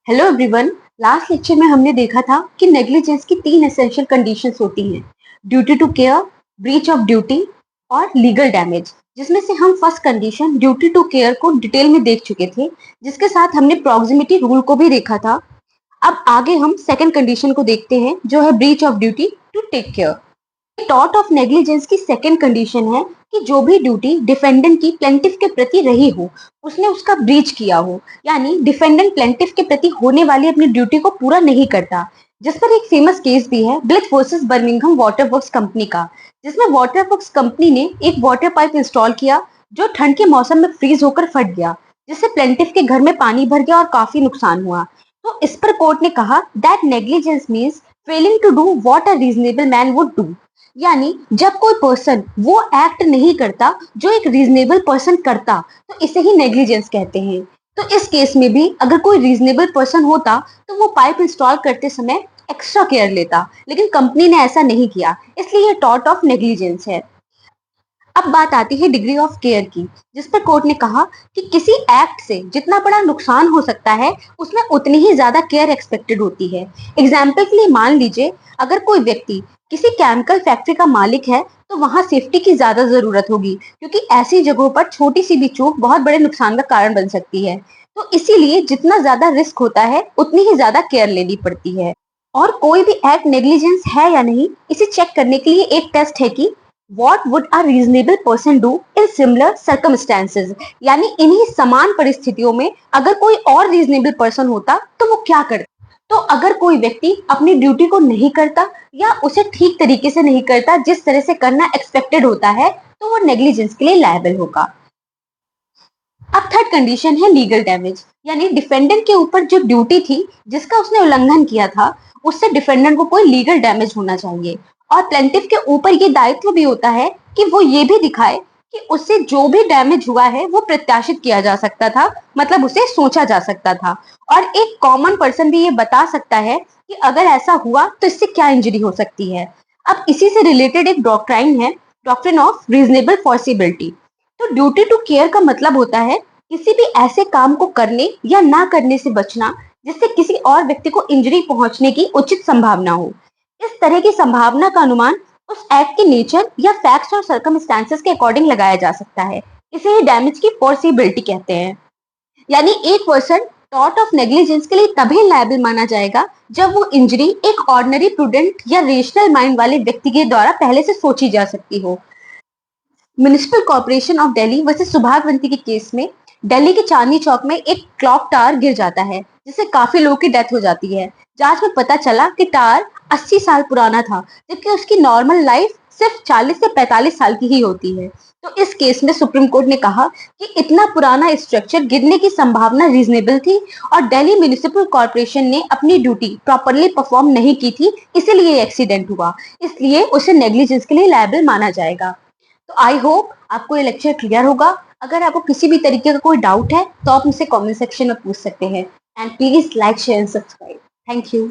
Hello everyone. Last lecture में हमने देखा था कि नेग्लिजेंस की तीन एसेंशियल कंडीशंस होती हैं, duty to care, breach of duty और लीगल डैमेज, जिसमें से हम first condition duty to care को डिटेल में देख चुके थे, जिसके साथ हमने प्रॉक्सिमिटी रूल को भी देखा था। अब आगे हम सेकंड कंडीशन को देखते हैं, जो है breach of duty to take care. Tort of negligence की सेकंड कंडीशन है कि जो भी ड्यूटी डिफेंडेंट की प्लेंटिफ के प्रति रही हो, उसने उसका ब्रीच किया हो, यानी डिफेंडेंट प्लेंटिफ के प्रति होने वाली अपनी ड्यूटी को पूरा नहीं करता। जिस पर एक फेमस केस भी है, blithe versus Birmingham water works company का, जिसमें वाटर वर्क्स कंपनी ने एक वाटर पाइप इंस्टॉल किया जो ठंड के मौसम में फ्रीज होकर फट गया, जिससे प्लेंटिफ के घर में पानी भर गया और काफी नुकसान हुआ। तो इस पर कोर्ट ने कहा that negligence means failing to do what a reasonable man would do, यानी जब कोई पर्सन वो एक्ट नहीं करता जो एक रीजनेबल पर्सन करता, तो इसे ही नेग्लिजेंस कहते हैं। तो इस केस में भी अगर कोई रीजनेबल पर्सन होता तो वो पाइप इंस्टॉल करते समय एक्स्ट्रा केयर लेता, लेकिन कंपनी ने ऐसा नहीं किया, इसलिए ये टॉर्ट ऑफ नेग्लिजेंस है। अब बात आती है डिग्री ऑफ केयर की, जिस पर कोर्ट ने कहा कि किसी एक्ट से जितना बड़ा नुकसान हो सकता है, उसमें उतनी ही ज्यादा केयर एक्सपेक्टेड होती है। एग्जाम्पल के लिए मान लीजिए, अगर कोई व्यक्ति किसी केमिकल फैक्ट्री का मालिक है, तो वहां सेफ्टी की ज्यादा जरूरत होगी, क्योंकि ऐसी जगहों पर छोटी सी भी चूक बहुत बड़े नुकसान का कारण बन सकती है। तो इसीलिए जितना ज्यादा रिस्क होता है, उतनी ही ज्यादा केयर लेनी पड़ती है। और कोई भी एक्ट नेग्लिजेंस है या नहीं, इसे चेक करने के लिए एक टेस्ट है कि What would a reasonable person do in similar circumstances? यानी इन्हीं समान परिस्थितियों में अगर कोई और रीजनेबल पर्सन होता तो वो क्या करता। तो अगर कोई व्यक्ति अपनी ड्यूटी को नहीं करता या उसे ठीक तरीके से नहीं करता जिस तरह से करना एक्सपेक्टेड होता है, तो वो नेग्लिजेंस के लिए लायबल होगा। अब थर्ड कंडीशन है लीगल डैमेज, यानी डिफेंडेंट के ऊपर जो ड्यूटी थी जिसका उसने उल्लंघन किया था, उससे डिफेंडेंट को कोई लीगल डैमेज होना चाहिए। और प्लेंटिफ के ऊपर ये दायित्व भी होता है कि वो ये भी दिखाए कि उससे जो भी डैमेज हुआ है वो प्रत्याशित किया जा सकता था, मतलब उसे सोचा जा सकता था। और एक कॉमन पर्सन भी ये बता सकता है कि अगर ऐसा हुआ तो इससे क्या इंजरी हो सकती है। अब इसी से रिलेटेड एक डॉक्ट्राइन है, डॉक्ट्रिन ऑफ रीजनेबल फॉर्सिबिलिटी। तो ड्यूटी टू केयर का मतलब होता है किसी भी ऐसे काम को करने या ना करने से बचना जिससे किसी और व्यक्ति को इंजरी पहुंचने की उचित संभावना हो। इस तरह की संभावना का अनुमान उस एक्ट के नेचर या फैक्ट्स और सर्कमस्टेंसेस के अकॉर्डिंग लगाया जा सकता है। इसे ही डैमेज की फॉर्सिबिलिटी कहते हैं। यानी एक पर्सन टॉर्ट ऑफ नेग्लिजेंस के लिए तभी लायबल माना जाएगा जब वो इंजरी एक ऑर्डिनरी प्रूडेंट या रेशनल माइंड वाले व्यक्ति के द्वारा पहले से सोची जा सकती हो। Municipal corporation of Delhi versus Subhagwanti के केस में दिल्ली के चांदनी चौक में एक क्लॉक टावर गिर जाता है, जिससे काफी लोगों की डेथ हो जाती है। जांच में पता चला कि टावर 80 साल पुराना था, जबकि उसकी नॉर्मल लाइफ सिर्फ 40 से 45 साल की ही होती है। तो इस केस में सुप्रीम कोर्ट ने कहा कि इतना पुराना स्ट्रक्चर गिरने की संभावना रीजनेबल थी और दिल्ली म्युनिसिपल कॉर्पोरेशन ने अपनी ड्यूटी प्रॉपरली परफॉर्म नहीं की थी, इसीलिए एक्सीडेंट हुआ, इसलिए उसे नेग्लिजेंस के लिए लायबल माना जाएगा। तो आई होप आपको ये लेक्चर क्लियर होगा। अगर आपको किसी भी तरीके का कोई डाउट है तो आप मुझसे कमेंट सेक्शन में पूछ सकते हैं। And please like share and subscribe. Thank you.